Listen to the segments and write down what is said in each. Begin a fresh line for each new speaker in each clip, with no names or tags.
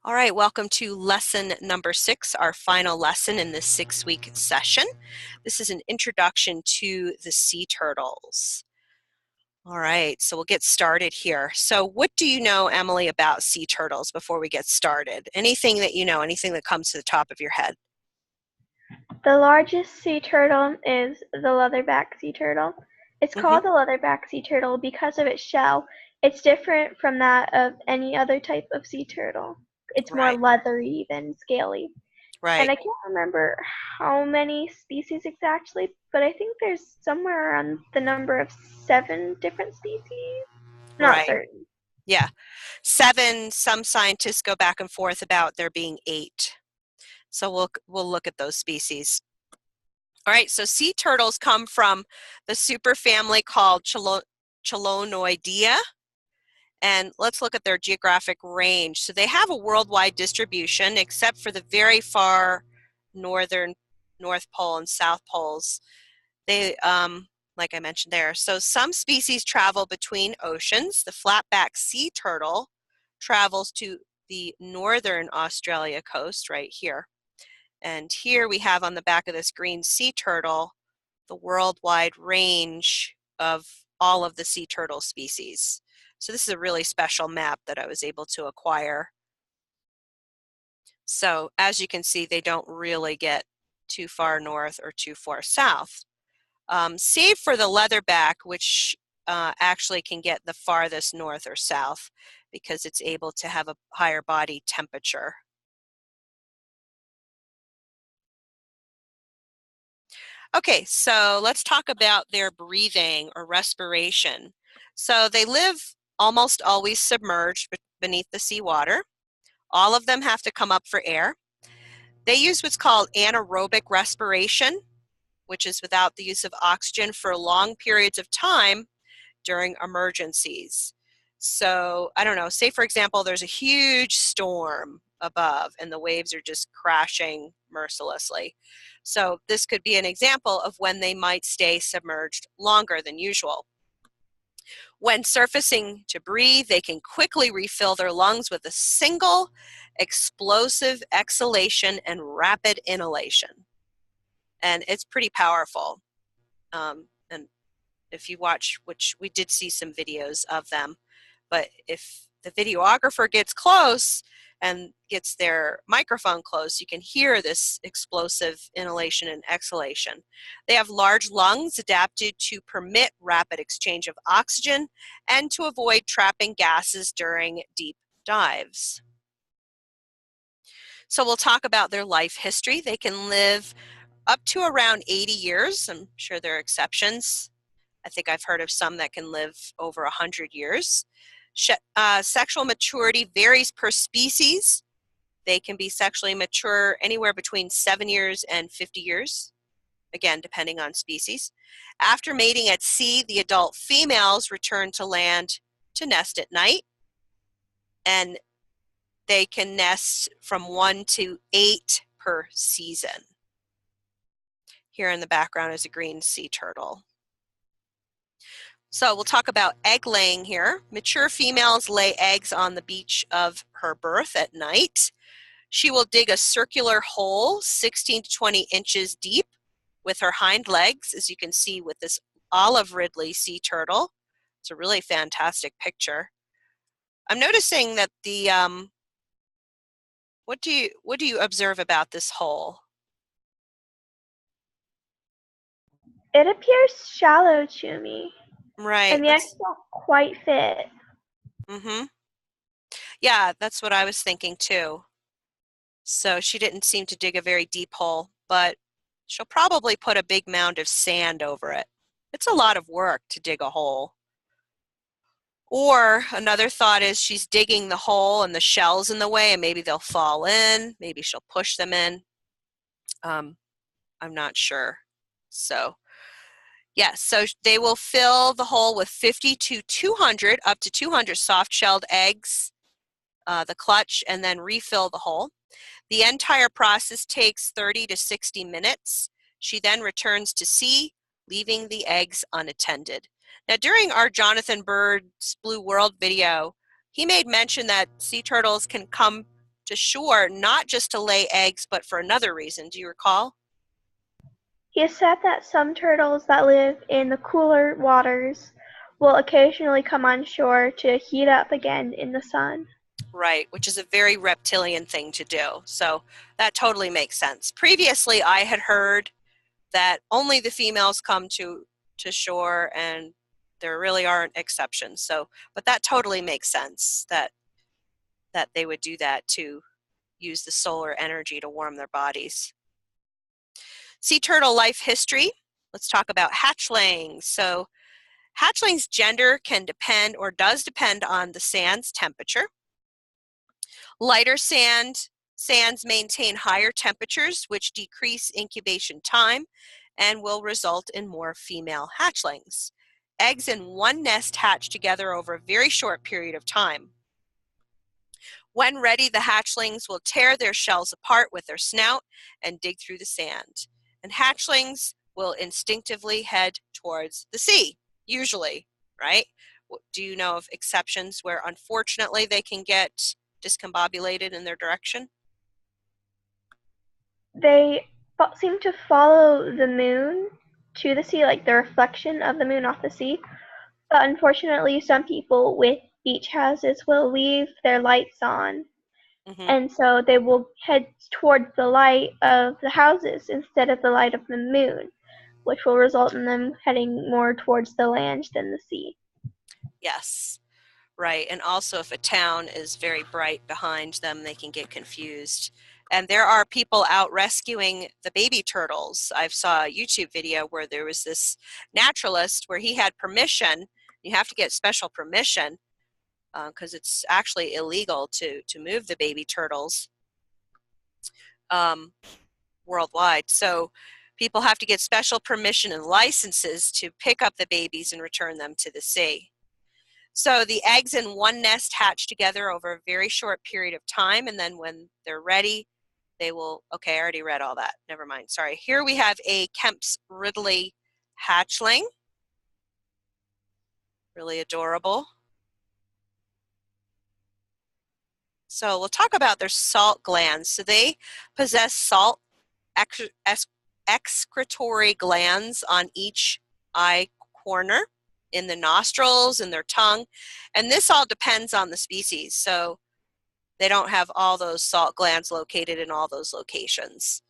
All right, welcome to lesson number 6, our final lesson in this 6-week session. This is an introduction to the sea turtles. All right, so we'll get started here. So what do you know, Emily, about sea turtles before we get started? Anything that you know, anything that comes to the top of your head?
The largest sea turtle is the leatherback sea turtle. It's
Mm-hmm.
called the leatherback sea turtle because of its shell. It's different from that of any other type of sea turtle. It's more
Right,
leathery than scaly. And
right.
I can't remember how many species exactly, but I think there's somewhere around the number of 7 different species. Not
Right.
certain.
Yeah. 7, some scientists go back and forth about there being 8. So we'll look at those species. All right, so sea turtles come from the superfamily called Chelonoidea, and let's look at their geographic range. So they have a worldwide distribution, except for the very far northern North Pole and South Poles. They, like I mentioned there, so some species travel between oceans. The flatback sea turtle travels to the northern Australia coast right here. And here we have on the back of this green sea turtle the worldwide range of all of the sea turtle species. So this is a really special map that I was able to acquire. So as you can see, they don't really get too far north or too far south. Save for the leatherback, which actually can get the farthest north or south because it's able to have a higher body temperature. Okay, so let's talk about their breathing or respiration. So they live almost always submerged beneath the seawater. All of them have to come up for air. They use what's called anaerobic respiration, which is without the use of oxygen for long periods of time during emergencies. So, I don't know, say for example, there's a huge storm above and the waves are just crashing mercilessly. So, this could be an example of when they might stay submerged longer than usual. When surfacing to breathe, they can quickly refill their lungs with a single explosive exhalation and rapid inhalation. And it's pretty powerful. And if you watch, which we did see some videos of them, but if the videographer gets close and gets their microphone close, you can hear this explosive inhalation and exhalation. They have large lungs adapted to permit rapid exchange of oxygen and to avoid trapping gases during deep dives. So we'll talk about their life history. They can live up to around 80 years. I'm sure there are exceptions. I think I've heard of some that can live over 100 years. Sexual maturity varies per species. They can be sexually mature anywhere between 7 years and 50 years, again, depending on species. After mating at sea, the adult females return to land to nest at night, and they can nest from 1 to 8 per season. Here in the background is a green sea turtle. So we'll talk about egg laying here. Mature females lay eggs on the beach of her birth at night. She will dig a circular hole 16 to 20 inches deep with her hind legs, as you can see with this olive ridley sea turtle. It's a really fantastic picture. I'm noticing that the, what do you observe about this hole?
It appears shallow to me,
Right,
and the eggs don't quite fit.
mm-hmm. Yeah, that's what I was thinking too. So she didn't seem to dig a very deep hole, but she'll probably put a big mound of sand over it. It's a lot of work to dig a hole. Or another thought is she's digging the hole and the shell's in the way and maybe they'll fall in. Maybe she'll push them in. Um, I'm not sure. So, yes, so they will fill the hole with 50 to 200, up to 200 soft-shelled eggs, the clutch, and then refill the hole. The entire process takes 30 to 60 minutes. She then returns to sea, leaving the eggs unattended. Now, during our Jonathan Bird's Blue World video, he made mention that sea turtles can come to shore, not just to lay eggs, but for another reason. Do you recall?
He has said that some turtles that live in the cooler waters will occasionally come on shore to heat up again in the sun.
Right, which is a very reptilian thing to do. So that totally makes sense. Previously, I had heard that only the females come to shore, and there really aren't exceptions. So, but that totally makes sense that they would do that to use the solar energy to warm their bodies. Sea turtle life history. Let's talk about hatchlings. So, hatchlings' gender can depend or does depend on the sand's temperature. Lighter sands maintain higher temperatures, which decrease incubation time and will result in more female hatchlings. Eggs in one nest hatch together over a very short period of time. When ready, the hatchlings will tear their shells apart with their snout and dig through the sand. And hatchlings will instinctively head towards the sea, usually, right? Do you know of exceptions where unfortunately they can get discombobulated in their direction?
They seem to follow the moon to the sea, like the reflection of the moon off the sea. But unfortunately, some people with beach houses will leave their lights on,
Mm-hmm.
and so they will head towards the light of the houses instead of the light of the moon, which will result in them heading more towards the land than the sea.
Yes, right. And also, if a town is very bright behind them, they can get confused. And there are people out rescuing the baby turtles. I saw a YouTube video where there was this naturalist where he had permission. You have to get special permission because it's actually illegal to move the baby turtles um, worldwide. So people have to get special permission and licenses to pick up the babies and return them to the sea. So the eggs in one nest hatch together over a very short period of time, and then when they're ready, they will, okay, I already read all that. Never mind, sorry. Here we have a Kemp's Ridley hatchling. Really adorable. So we'll talk about their salt glands. So they possess salt excretory glands on each eye corner, in the nostrils, in their tongue, and this all depends on the species. So they don't have all those salt glands located in all those locations.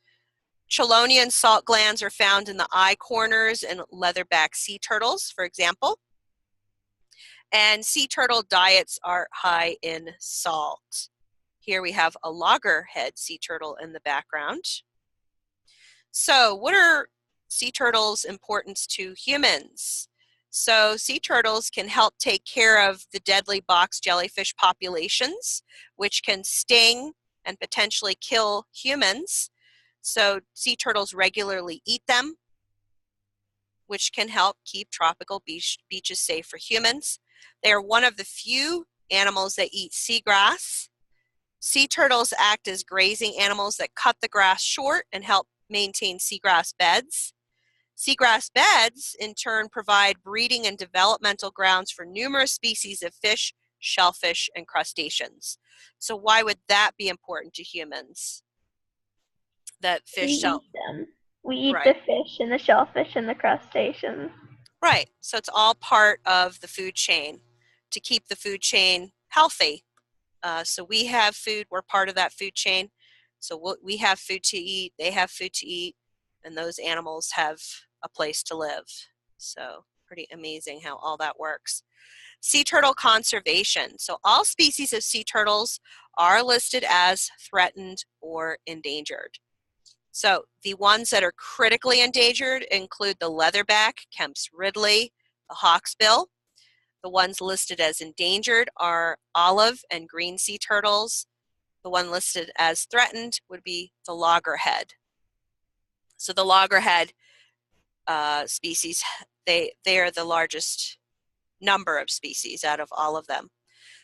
Chelonian salt glands are found in the eye corners in leatherback sea turtles, for example. And sea turtle diets are high in salt. Here we have a loggerhead sea turtle in the background. So what are sea turtles' importance to humans? So sea turtles can help take care of the deadly box jellyfish populations, which can sting and potentially kill humans. So sea turtles regularly eat them, which can help keep tropical beaches safe for humans. They are one of the few animals that eat seagrass. Sea turtles act as grazing animals that cut the grass short and help maintain seagrass beds. Seagrass beds, in turn, provide breeding and developmental grounds for numerous species of fish, shellfish, and crustaceans. So why would that be important to humans? That
We
fish shell,
eat them. We eat the
right.
fish and the shellfish and the crustaceans.
Right, so it's all part of the food chain to keep the food chain healthy. So we have food, we're part of that food chain. So we have food to eat, they have food to eat, and those animals have a place to live. So pretty amazing how all that works. Sea turtle conservation. So all species of sea turtles are listed as threatened or endangered. So the ones that are critically endangered include the leatherback, Kemp's Ridley, the hawksbill. The ones listed as endangered are olive and green sea turtles. The one listed as threatened would be the loggerhead. So the loggerhead species, they are the largest number of species out of all of them.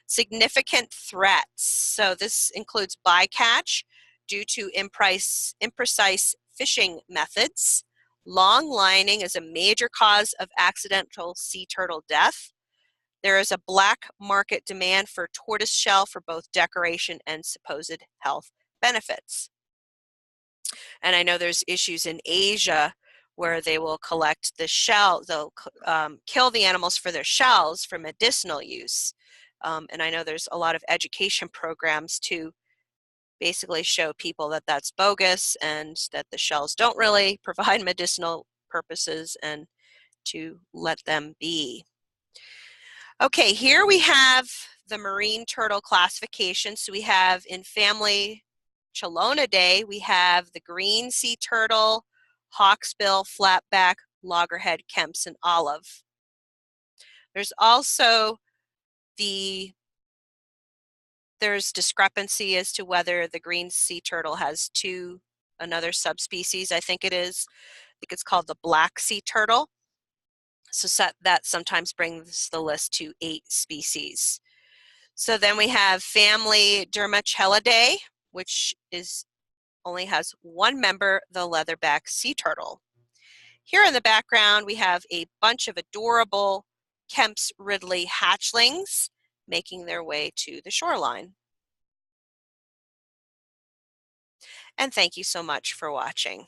Significant threats. So this includes bycatch due to imprecise fishing methods. Long lining is a major cause of accidental sea turtle death. There is a black market demand for tortoiseshell for both decoration and supposed health benefits. And I know there's issues in Asia where they will collect the shell, they'll kill the animals for their shells for medicinal use. And I know there's a lot of education programs to basically show people that that's bogus and that the shells don't really provide medicinal purposes and to let them be. Okay, here we have the marine turtle classification. So we have in family Chelonidae, we have the green sea turtle, hawksbill, flatback, loggerhead, Kemp's, and olive. There's also there's discrepancy as to whether the green sea turtle has another subspecies, I think it is. I think it's called the black sea turtle. So that sometimes brings the list to 8 species. So then we have family Dermachelidae, which only has one member, the leatherback sea turtle. Here in the background, we have a bunch of adorable Kemp's Ridley hatchlings making their way to the shoreline. And thank you so much for watching.